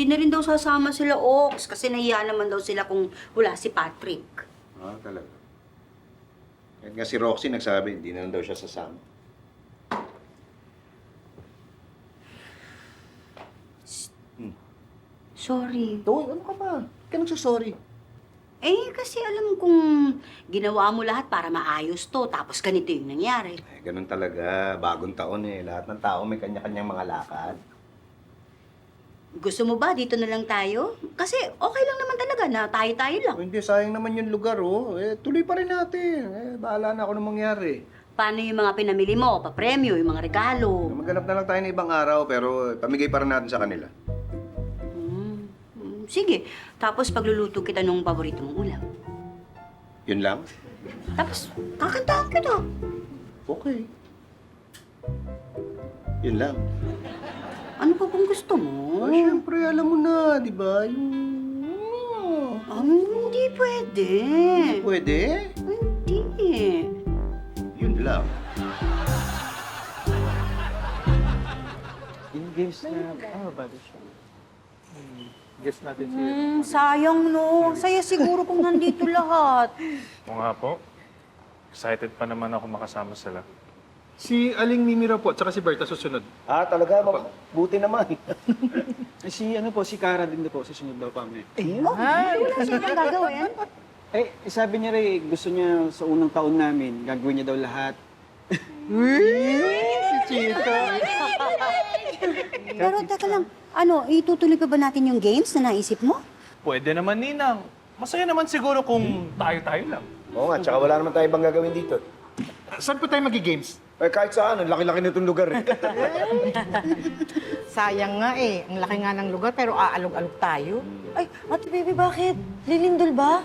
Di na rin daw sasama sila, Ox, kasi nahiya naman daw sila kung wala si Patrick. Ah, talaga. Kahit nga si Roxy nagsabi, hindi na lang daw siya sasama. Sorry. Ano ka ba? Ka nagsasorry. Kasi alam kong ginawa mo lahat para maayos to, tapos ganito yung nangyari. Ganun talaga. Bagong taon eh. Lahat ng tao may kanya-kanyang mga lakad. Gusto mo ba dito na lang tayo? Kasi okay lang naman talaga na tayo-tayo lang. Hindi, sayang naman yung lugar, oh. Tuloy pa rin natin. Bahala na ako nang mangyari. Paano yung mga pinamili mo? Papremyo, yung mga regalo? Maghanap na lang tayo ng ibang araw, pero pamigay pa rin natin sa kanila. Sige. Tapos pagluluto kita ng paborito mong ulam. Yun lang? Tapos kakantahan kita. Okay. Yun lang. Ano pa bang gusto mo? Siyempre, alam mo na, di ba? Yung... Hindi pwede. Pwede? Hindi. Yun lang. Yung games na... bado siya. Guess natin si... Sayang no. Saya siguro kung nandito lahat. Oo nga po. Excited pa naman ako makasama sila. Si Aling Mimi raw po, tsaka si Berta susunod. Talaga? Buti naman. Si si Cara din po, susunod daw kami. Wala siya nang gagawin. Sabi niya rin, gusto niya sa unang taon namin, gagawin niya daw lahat. Si Chito! Pero teka lang, itutuloy pa ba natin yung games na naisip mo? Pwede naman, Ninang. Masaya naman siguro kung tayo-tayo lang. Oo nga, tsaka wala naman tayo ibang gagawin dito. Saan po tayo magi-games? Kahit saan, ang laki-laki nitong lugar eh. Sayang nga eh. Ang laki nga ng lugar pero aalog-alog tayo. Ay, Ate Baby, bakit? Lilindol ba?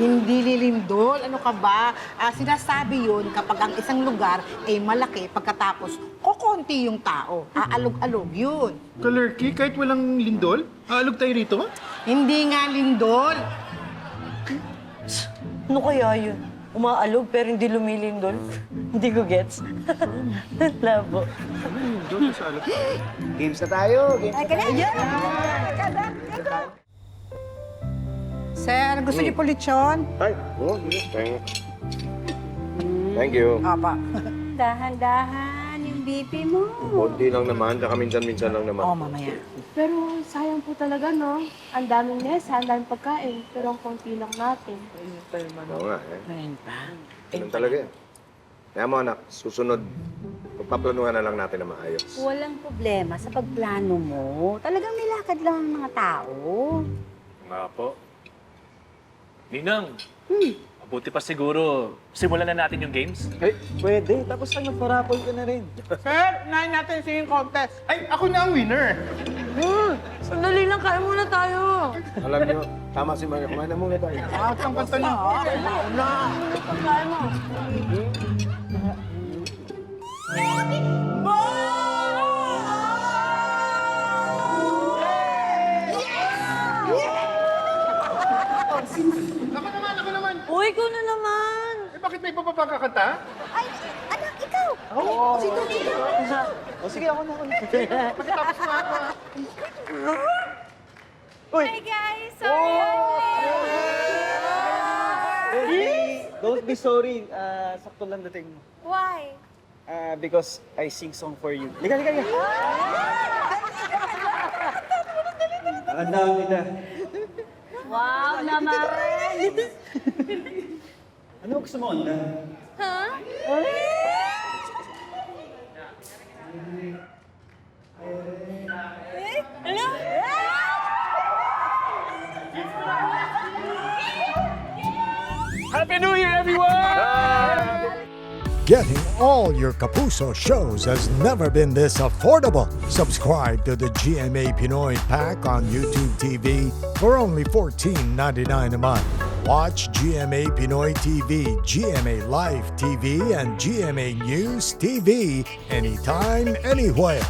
Hindi lilindol. Ano ka ba? Sinasabi yun kapag ang isang lugar ay malaki pagkatapos kokonti yung tao. Aalog-alog yun. Kalerky, kahit walang lindol? Aalog tayo rito? Hindi nga lindol. Ano kaya yun? Umaalog pero hindi lumilindol? Hindi ko gets. Labo. Lindol sa alog. Games na tayo. Games na tayo. Sir, gusto niyo po lechon? Ay, thank you. Apa. Dahan-dahan yung BP mo. Konti lang naman, tsaka minsan-minsan lang naman. Mamaya. Pero sayang po talaga, no? Ang daming mesa, ang daming pagkain, pero ang konti lang natin. Oo nga eh. Ngayon pa. Ganun talaga eh. Kaya mo anak, susunod, magpaplanuhan na lang natin na maayos. Walang problema sa pagplano mo. Talagang may lakad lang ang mga tao. Nga po. Ninang, mabuti pa siguro. Simulan na natin yung games. Pwede. Tapos magparapol ka na rin. Sir, unahin natin singing contest. Ay, ako na ang winner! Sandali lang, kain muna tayo. Alam niyo, tama si Maria, kumain na muna tayo. Ang kanta niyo. Kain mo. Ako naman! Uy, ikaw na naman. Bakit may iba pa bang kakanta? Ay, anak, ikaw! Sige, ako na. Pagkatapos na ako. Hi guys! Sorry! Don't be sorry. Sakto lang dating mo. Why? Because I sing song for you. Liga. Ang dami na. Wow naman! Ano gusto mo, Onda? Happy New Year, everyone! Getting all your Kapuso shows has never been this affordable. Subscribe to the GMA Pinoy Pack on YouTube TV for only $14.99 a month. Watch GMA Pinoy TV, GMA Live TV, and GMA News TV anytime, anywhere.